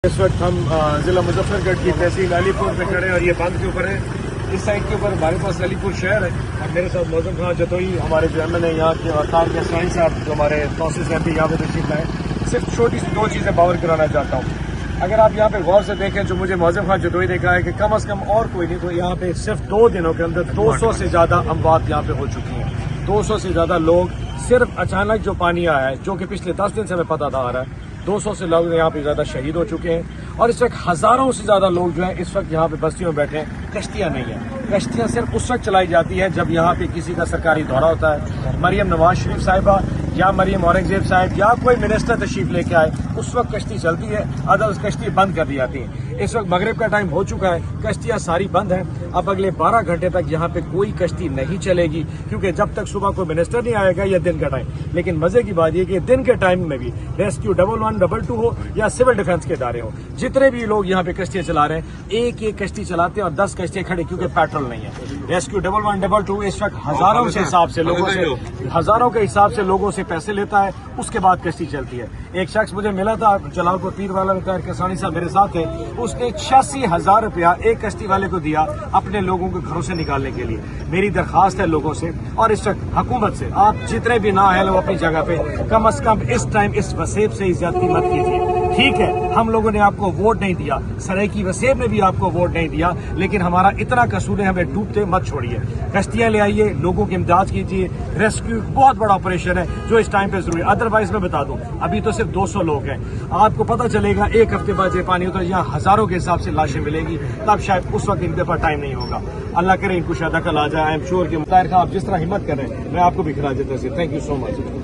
اس وقت ہم ضلع مظفر گڑھ کی تحصیل علی پور میں کھڑے ہیں اور یہ بند کے اوپر ہے. اس سائڈ کے اوپر ہمارے پاس علی پور شہر ہے اور میرے ساتھ موزم خان جتوئی ہمارے جو ایم ایل اے یہاں کے وقار کے اسماعیل صاحب جو ہمارے توسیع ایم پی یہاں پہ تشریف لائے. صرف چھوٹی سی دو چیزیں باور کرانا چاہتا ہوں. اگر آپ یہاں پہ غور سے دیکھیں جو مجھے موزم خان جتوئی نے کہا ہے کہ کم از کم اور کوئی نہیں تو یہاں پہ صرف 2 دنوں کے اندر 200 سے زیادہ اموات یہاں پہ ہو چکی ہیں. 200 سے زیادہ لوگ صرف اچانک جو پانی آیا ہے جو کہ پچھلے 10 دن سے ہمیں پتہ تھا آ رہا ہے. 200 سے لوگ یہاں پہ زیادہ شہید ہو چکے ہیں اور اس وقت ہزاروں سے زیادہ لوگ جو ہیں اس وقت یہاں پہ بستیوں میں بیٹھے ہیں. کشتیاں نہیں ہیں. کشتیاں صرف اس وقت چلائی جاتی ہیں جب یہاں پہ کسی کا سرکاری دورہ ہوتا ہے. مریم نواز شریف صاحبہ یا مریم اورنگزیب صاحب یا کوئی منسٹر تشریف لے کے آئے اس وقت کشتی چلتی ہے, ادرس کشتی بند کر دی جاتی ہیں. اس وقت مغرب کا ٹائم ہو چکا ہے, کشتیاں ساری بند ہیں. اب اگلے 12 گھنٹے تک یہاں پہ کوئی کشتی نہیں چلے گی کیونکہ جب تک صبح کوئی منسٹر نہیں آئے گا یا دن کا ٹائم. لیکن مزے کی بات یہ کہ دن کے ٹائم میں بھی ریسکیو 112 ہو یا سول ڈیفنس کے ادارے ہوں, جتنے بھی لوگ یہاں پہ کشتیاں چلا رہے ہیں ایک ایک کشتی چلاتے ہیں اور 10 کشتیاں کھڑی کیونکہ پیٹرول نہیں ہے. ریسکیو 112 اس وقت ہزاروں کے حساب سے لوگوں سے پیسے لیتا ہے, اس کے بعد کشتی چلتی ہے. ایک شخص مجھے ملا تھا جلال پور پیر والا ریٹائر کسانی صاحب میرے ساتھ تھے, اس نے 86,000 روپیہ ایک کشتی والے کو دیا اپنے لوگوں کو گھروں سے نکالنے کے لیے. میری درخواست ہے لوگوں سے اور اس وقت حکومت سے, آپ جتنے بھی نااہل ہو اپنی جگہ پہ کم از کم اس ٹائم اس وسیب سے زیادتی مت کیجیے. ٹھیک ہے ہم لوگوں نے آپ کو ووٹ نہیں دیا, سرائیکی وسیب نے بھی آپ کو ووٹ نہیں دیا, لیکن ہمارا اتنا قصور ہے ہمیں ڈوبتے مت چھوڑیے. کشتیاں لے آئیے, لوگوں کی امداد کیجیے. ریسکیو بہت بڑا آپریشن ہے جو اس ٹائم پہ ضروری ہے. ادروائز میں بتا دوں ابھی تو صرف 200 لوگ ہیں. آپ کو پتہ چلے گا ایک ہفتے بعد یہ پانی اتر یہاں ہزاروں کے حساب سے لاشیں ملیں گی, تب شاید اس وقت ان کے پاس ٹائم نہیں ہوگا. اللہ کرے ان کو شاید عقل آ جائے. آئی ایم شیور کہ آپ جس طرح ہمت کر رہے ہیں میں آپ کو بھی خراج تحسین. Thank you so much.